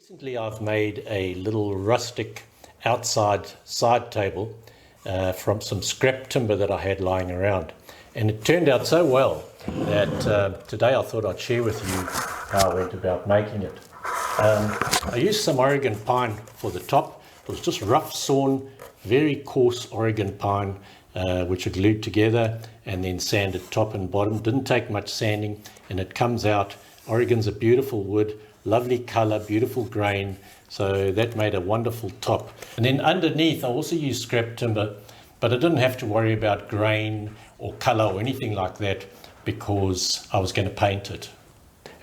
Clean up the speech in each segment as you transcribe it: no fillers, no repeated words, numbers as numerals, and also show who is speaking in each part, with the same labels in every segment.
Speaker 1: Recently I've made a little rustic outside side table from some scrap timber that I had lying around, and it turned out so well that today I thought I'd share with you how I went about making it. I used some Oregon pine for the top. It was just rough sawn, very coarse Oregon pine which I glued together and then sanded top and bottom. Didn't take much sanding, and it comes out. Oregon's a beautiful wood, lovely color, beautiful grain, so that made a wonderful top. And then underneath I also used scrap timber, but I didn't have to worry about grain or color or anything like that because I was going to paint it.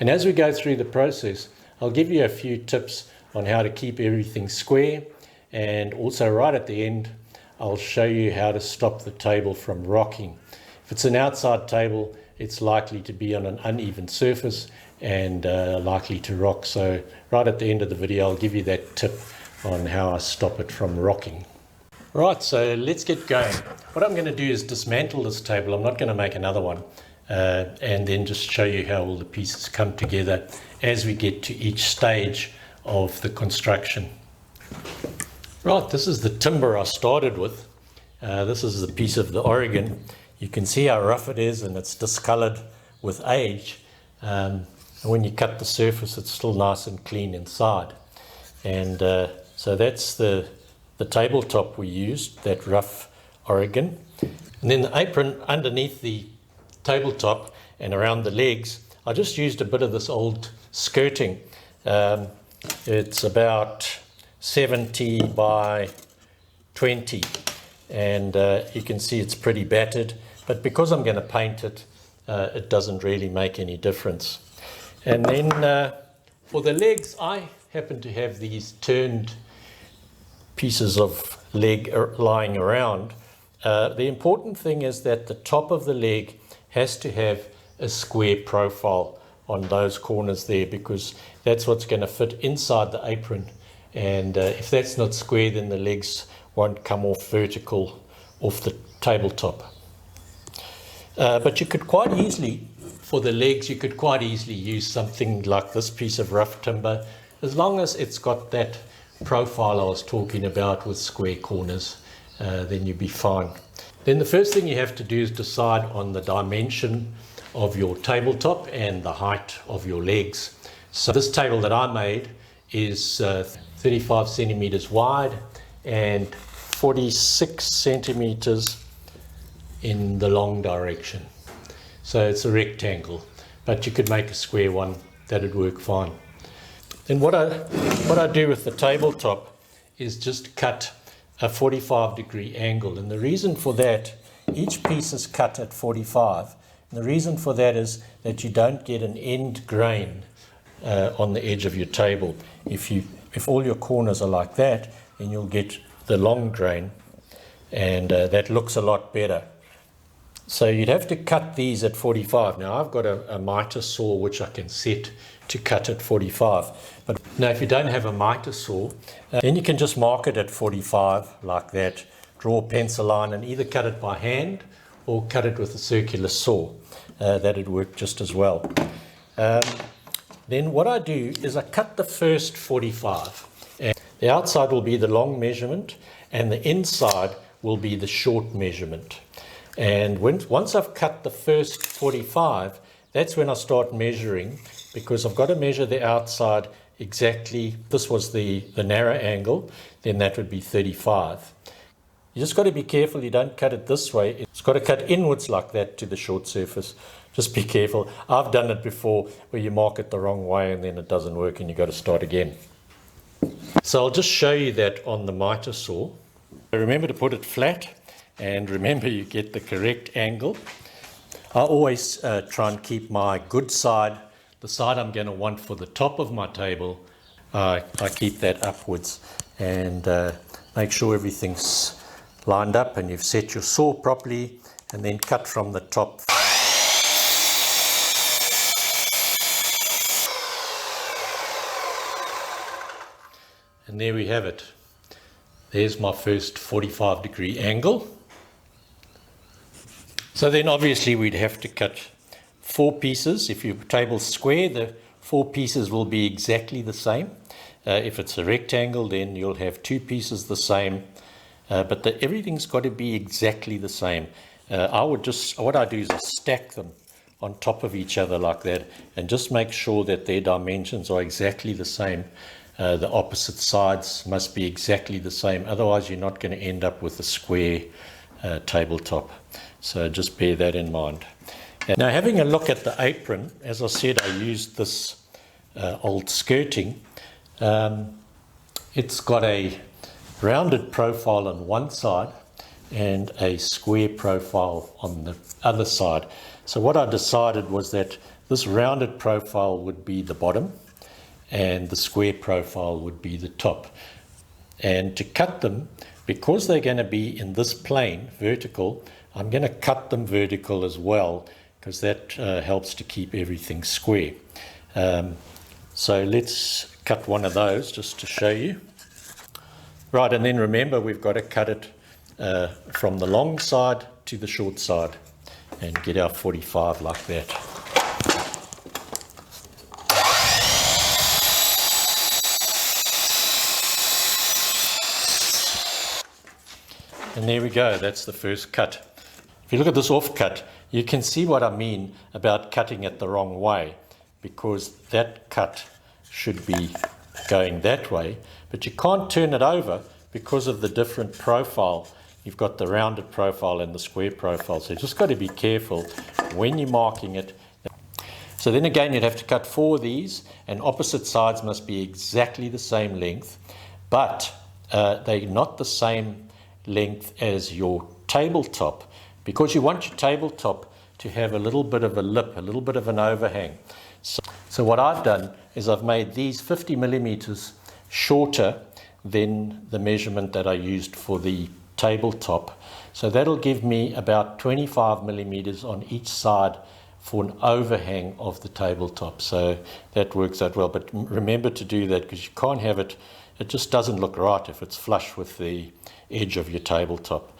Speaker 1: And as we go through the process, I'll give you a few tips on how to keep everything square, and also right at the end I'll show you how to stop the table from rocking. If it's an outside table, it's likely to be on an uneven surface and likely to rock. So right at the end of the video I'll give you that tip on how I stop it from rocking. Right, so let's get going. What I'm going to do is dismantle this table. I'm not going to make another one, and then just show you how all the pieces come together as we get to each stage of the construction. Right, this is the timber I started with. This is the piece of the Oregon. You can see how rough it is, and it's discolored with age. And when you cut the surface, it's still nice and clean inside. And so that's the tabletop we used, that rough Oregon. And then the apron underneath the tabletop and around the legs, I just used a bit of this old skirting. It's about 70 by 20, and you can see it's pretty battered, but because I'm going to paint it, it doesn't really make any difference. And then for the legs, I happen to have these turned pieces of leg lying around. The important thing is that the top of the leg has to have a square profile on those corners there, because that's what's going to fit inside the apron. And if that's not square, then the legs won't come off vertical off the tabletop. But you could quite easily, for the legs, you could quite easily use something like this piece of rough timber, as long as it's got that profile I was talking about with square corners, then you'd be fine. Then the first thing you have to do is decide on the dimension of your tabletop and the height of your legs. So this table that I made is 35 centimeters wide and 46 centimeters in the long direction. So it's a rectangle, but you could make a square one, that'd work fine. Then what I do with the tabletop is just cut a 45-degree angle, and the reason for that, each piece is cut at 45, and the reason for that is that you don't get an end grain on the edge of your table. If all your corners are like that, then you'll get the long grain, and that looks a lot better. So you'd have to cut these at 45. Now I've got a miter saw which I can set to cut at 45. But now if you don't have a miter saw, then you can just mark it at 45 like that, draw a pencil line and either cut it by hand or cut it with a circular saw. That'd work just as well. Then what I do is I cut the first 45. And the outside will be the long measurement and the inside will be the short measurement. And once I've cut the first 45, that's when I start measuring, because I've got to measure the outside exactly. This was the narrow angle, then that would be 35. You just got to be careful you don't cut it this way. It's got to cut inwards like that to the short surface. Just be careful. I've done it before where you mark it the wrong way and then it doesn't work and you got to start again. So I'll just show you that on the miter saw. Remember to put it flat, and remember you get the correct angle. I always try and keep my good side, the side I'm going to want for the top of my table, I keep that upwards, and make sure everything's lined up and you've set your saw properly, and then cut from the top. And there we have it. There's my first 45-degree angle. So then obviously we'd have to cut 4 pieces. If your table's square, the 4 pieces will be exactly the same. If it's a rectangle, then you'll have two pieces the same, but everything's got to be exactly the same. What I do is I stack them on top of each other like that, and just make sure that their dimensions are exactly the same. The opposite sides must be exactly the same, otherwise you're not going to end up with a square tabletop. So just bear that in mind. Now, having a look at the apron, as I said, I used this old skirting. It's got a rounded profile on one side and a square profile on the other side. So what I decided was that this rounded profile would be the bottom and the square profile would be the top. And to cut them, because they're going to be in this plane, vertical, I'm going to cut them vertical as well, because that helps to keep everything square. So let's cut one of those just to show you. Right, and then remember we've got to cut it from the long side to the short side and get our 45 like that. And there we go, that's the first cut. If you look at this offcut, you can see what I mean about cutting it the wrong way, because that cut should be going that way, but you can't turn it over because of the different profile. You've got the rounded profile and the square profile, so you just got to be careful when you're marking it. So then again, you'd have to cut 4 of these, and opposite sides must be exactly the same length, but they're not the same length as your tabletop, because you want your tabletop to have a little bit of a lip, a little bit of an overhang. So what I've done is I've made these 50 millimeters shorter than the measurement that I used for the tabletop. So that'll give me about 25 millimeters on each side for an overhang of the tabletop. So that works out well, but remember to do that, because you can't have it, it just doesn't look right if it's flush with the edge of your tabletop.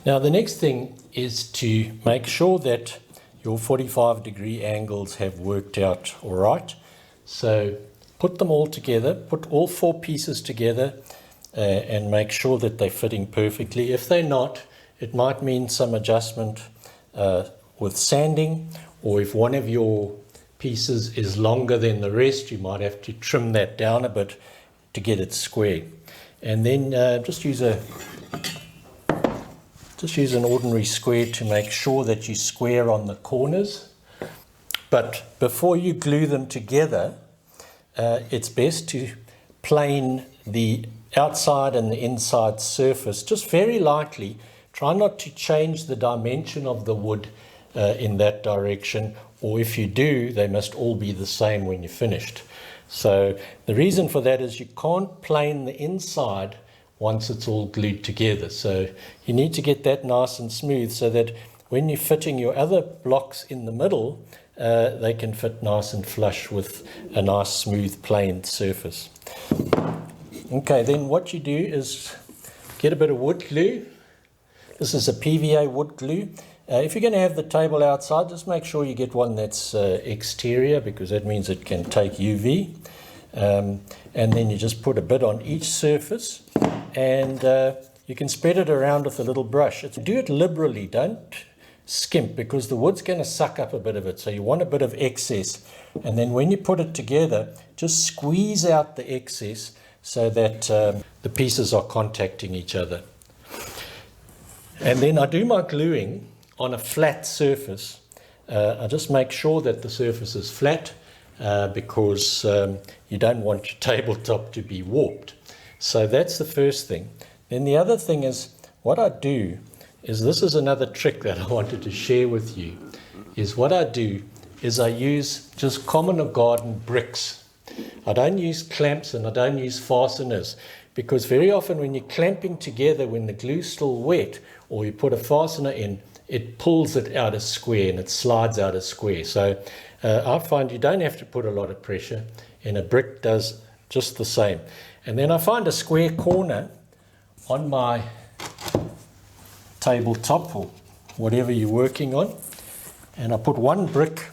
Speaker 1: Now the next thing is to make sure that your 45-degree angles have worked out all right. So put them all together, put all 4 pieces together and make sure that they're fitting perfectly. If they're not, it might mean some adjustment with sanding, or if one of your pieces is longer than the rest, you might have to trim that down a bit to get it square. And then just use an ordinary square to make sure that you square on the corners. But before you glue them together, it's best to plane the outside and the inside surface just very lightly. Try not to change the dimension of the wood in that direction, or if you do, they must all be the same when you're finished. So the reason for that is you can't plane the inside once it's all glued together. So you need to get that nice and smooth so that when you're fitting your other blocks in the middle, they can fit nice and flush with a nice smooth planed surface. Okay, then what you do is get a bit of wood glue. This is a PVA wood glue. If you're going to have the table outside, just make sure you get one that's exterior, because that means it can take UV. And then you just put a bit on each surface, and you can spread it around with a little brush. Do it liberally, don't skimp, because the wood's going to suck up a bit of it, so you want a bit of excess. And then when you put it together, just squeeze out the excess so that the pieces are contacting each other. And then I do my gluing on a flat surface. I just make sure that the surface is flat, because you don't want your tabletop to be warped. So that's the first thing. Then the other thing is, what I do is, this is another trick that I wanted to share with you, is what I do is I use just common or garden bricks. I don't use clamps and I don't use fasteners, because very often when you're clamping together, when the glue's still wet, or you put a fastener in, it pulls it out a square and it slides out a square. So I find you don't have to put a lot of pressure, and a brick does just the same. And then I find a square corner on my tabletop or whatever you're working on, and I put one brick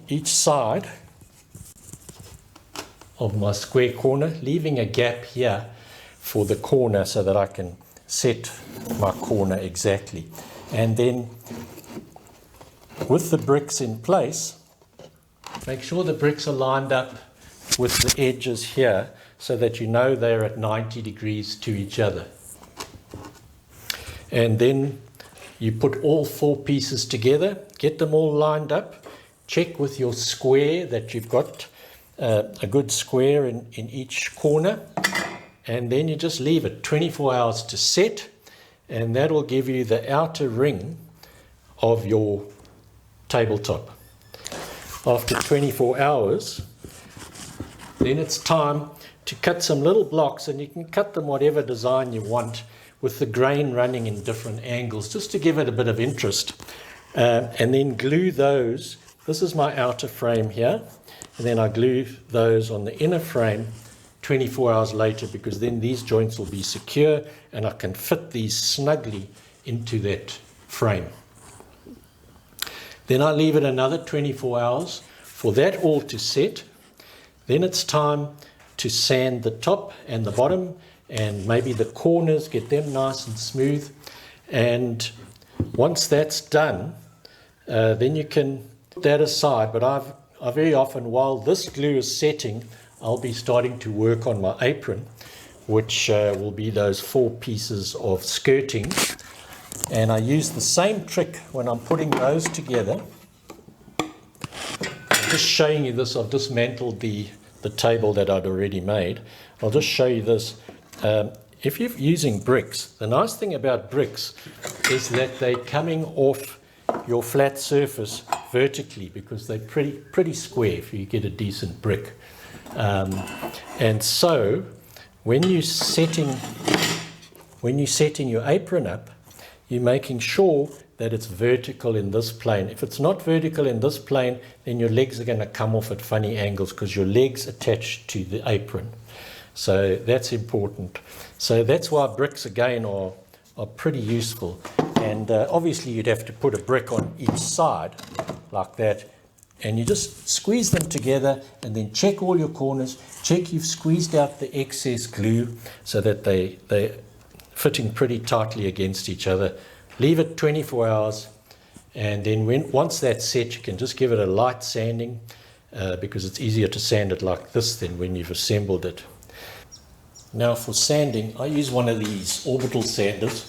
Speaker 1: each side of my square corner, leaving a gap here for the corner so that I can set my corner exactly. And then with the bricks in place, make sure the bricks are lined up with the edges here so that you know they're at 90 degrees to each other. And then you put all 4 pieces together, get them all lined up, check with your square that you've got a good square in each corner, and then you just leave it 24 hours to set, and that will give you the outer ring of your tabletop. After 24 hours, then it's time to cut some little blocks, and you can cut them whatever design you want with the grain running in different angles just to give it a bit of interest, and then glue those. This is my outer frame here, and then I glue those on the inner frame 24 hours later, because then these joints will be secure and I can fit these snugly into that frame. Then I leave it another 24 hours for that all to set. Then it's time to sand the top and the bottom and maybe the corners, get them nice and smooth. And once that's done, then you can put that aside. But I very often, while this glue is setting, I'll be starting to work on my apron, which will be those 4 pieces of skirting. And I use the same trick when I'm putting those together. I'm just showing you this. I've dismantled the table that I'd already made. I'll just show you this. If you're using bricks, the nice thing about bricks is that they're coming off your flat surface vertically, because they're pretty square if you get a decent brick. And so when you're setting your apron up, you're making sure that it's vertical in this plane. If it's not vertical in this plane, then your legs are going to come off at funny angles because your legs attach to the apron. So that's important. So that's why bricks again are pretty useful. And obviously you'd have to put a brick on each side like that, and you just squeeze them together and then check all your corners, check you've squeezed out the excess glue so that they're fitting pretty tightly against each other. Leave it 24 hours, and then once that's set, you can just give it a light sanding, because it's easier to sand it like this than when you've assembled it. Now for sanding, I use one of these orbital sanders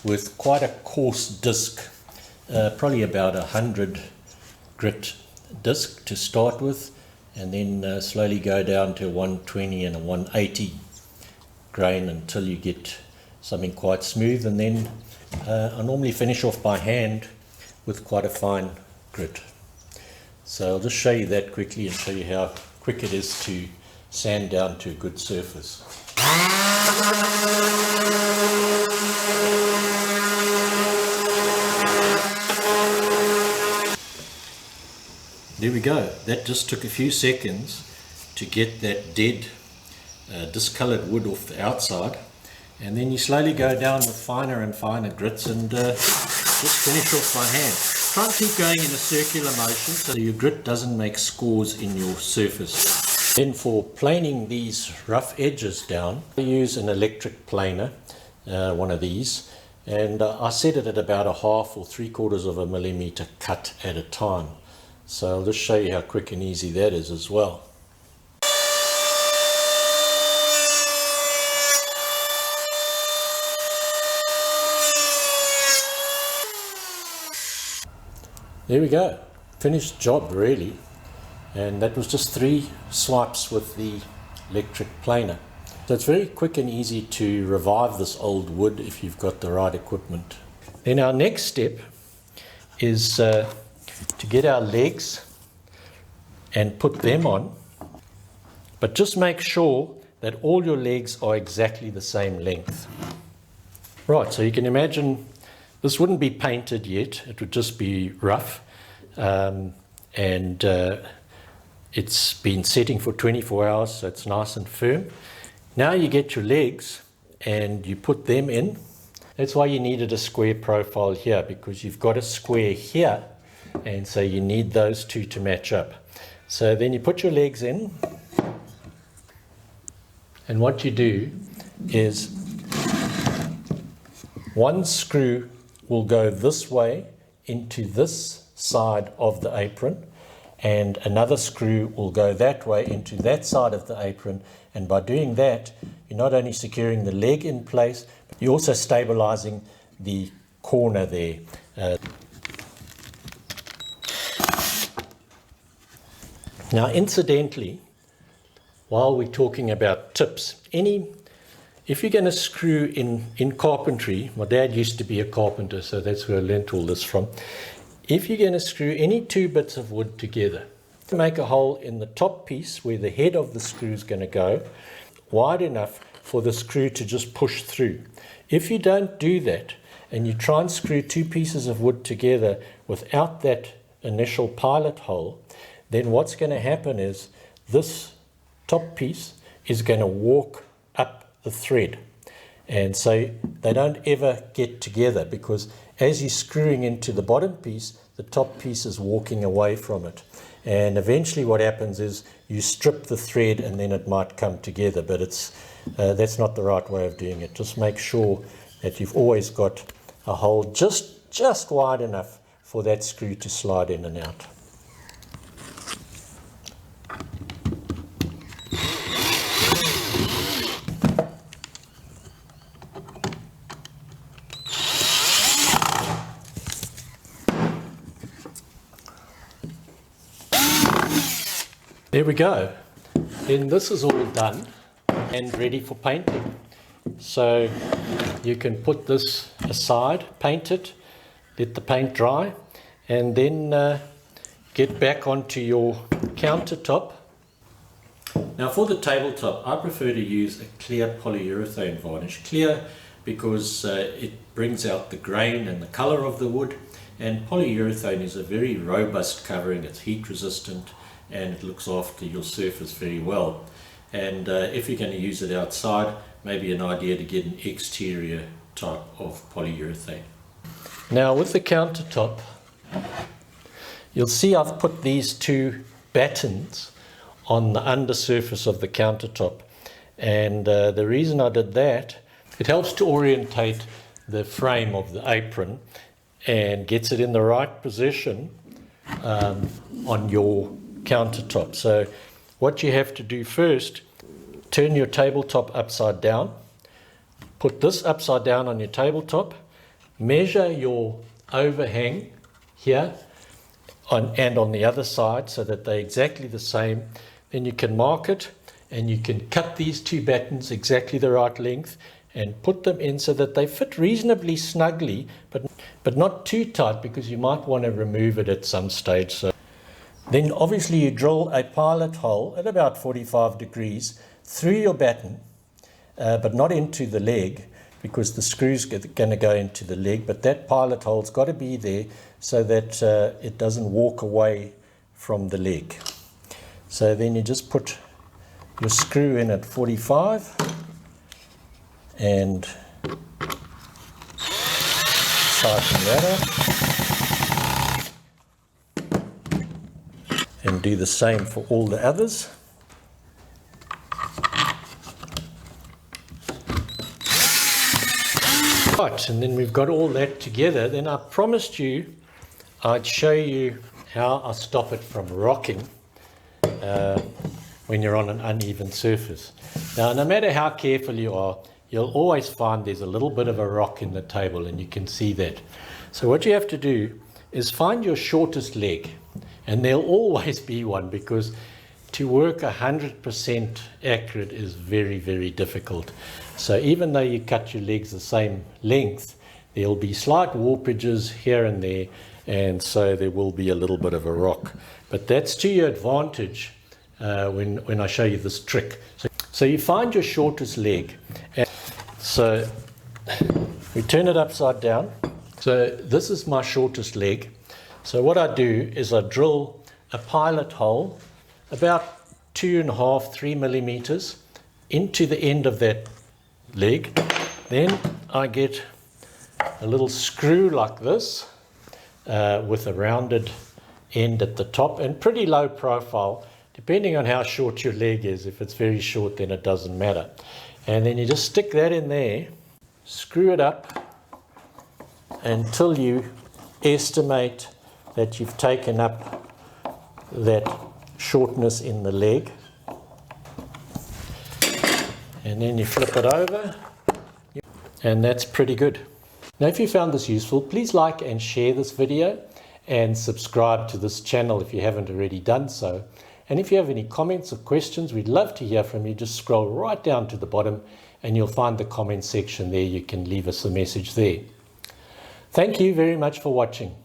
Speaker 1: with quite a coarse disc, probably about 100 grit disc to start with, and then slowly go down to a 120 and a 180 grain until you get something quite smooth. And then I normally finish off by hand with quite a fine grit. So I'll just show you that quickly and show you how quick it is to sand down to a good surface. There we go. That just took a few seconds to get that dead discoloured wood off the outside, and then you slowly go down with finer and finer grits and just finish off by hand. Try and keep going in a circular motion so your grit doesn't make scores in your surface. Then for planing these rough edges down, I use an electric planer, one of these, and I set it at about a 1/2 or 3/4 of a millimetre cut at a time. So I'll just show you how quick and easy that is as well. There we go, finished job really. And that was just 3 swipes with the electric planer. So it's very quick and easy to revive this old wood if you've got the right equipment. Then our next step is to get our legs and put them on, but just make sure that all your legs are exactly the same length. Right, so you can imagine this wouldn't be painted yet, it would just be rough, and it's been setting for 24 hours, so it's nice and firm. Now you get your legs and you put them in. That's why you needed a square profile here, because you've got a square here, and so you need those two to match up. So then you put your legs in, And what you do is one screw will go this way into this side of the apron, and another screw will go that way into that side of the apron. And by doing that, you're not only securing the leg in place, but you're also stabilizing the corner there. Now, incidentally, while we're talking about tips, if you're going to screw in carpentry, my dad used to be a carpenter, so that's where I learnt all this from. If you're going to screw any two bits of wood together, make a hole in the top piece where the head of the screw is going to go, wide enough for the screw to just push through. If you don't do that, and you try and screw two pieces of wood together without that initial pilot hole, then what's going to happen is this top piece is going to walk up the thread. And so they don't ever get together, because as you're screwing into the bottom piece, the top piece is walking away from it. And eventually what happens is you strip the thread and then it might come together, but that's not the right way of doing it. Just make sure that you've always got a hole just wide enough for that screw to slide in and out. There we go. Then this is all done and ready for painting. So you can put this aside, paint it, let the paint dry, and then get back onto your countertop. Now for the tabletop, I prefer to use a clear polyurethane varnish. Clear because it brings out the grain and the color of the wood, and polyurethane is a very robust covering. It's heat resistant and it looks after your surface very well. And if you're going to use it outside, maybe an idea to get an exterior type of polyurethane. Now with the countertop, you'll see I've put these two battens on the undersurface of the countertop, and the reason I did that, it helps to orientate the frame of the apron and gets it in the right position on your countertop. So what you have to do first, turn your tabletop upside down, put this upside down on your tabletop, measure your overhang here and on the other side so that they're exactly the same. Then you can mark it, and you can cut these two battens exactly the right length and put them in so that they fit reasonably snugly, but not too tight, because you might want to remove it at some stage. So then obviously you drill a pilot hole at about 45 degrees through your batten, but not into the leg, because the screw's going to go into the leg, but that pilot hole's got to be there so that it doesn't walk away from the leg. So then you just put your screw in at 45 and tighten that up, and do the same for all the others. Right, and then we've got all that together. Then I promised you I'd show you how I stop it from rocking when you're on an uneven surface. Now, no matter how careful you are, you'll always find there's a little bit of a rock in the table, and you can see that. So what you have to do is find your shortest leg, and there'll always be one, because to work 100% accurate is very, very difficult. So even though you cut your legs the same length, there'll be slight warpages here and there, and so there will be a little bit of a rock. But that's to your advantage when I show you this trick. So you find your shortest leg, and so we turn it upside down. So this is my shortest leg. So what I do is I drill a pilot hole about 2.5, 3 millimeters into the end of that leg. Then I get a little screw like this with a rounded end at the top, and pretty low profile, depending on how short your leg is. If it's very short, then it doesn't matter. And then you just stick that in there, screw it up until you estimate that you've taken up that shortness in the leg. And then you flip it over, and that's pretty good. Now, if you found this useful, please like and share this video and subscribe to this channel if you haven't already done so. And if you have any comments or questions, we'd love to hear from you. Just scroll right down to the bottom and you'll find the comment section there. You can leave us a message there. Thank you very much for watching.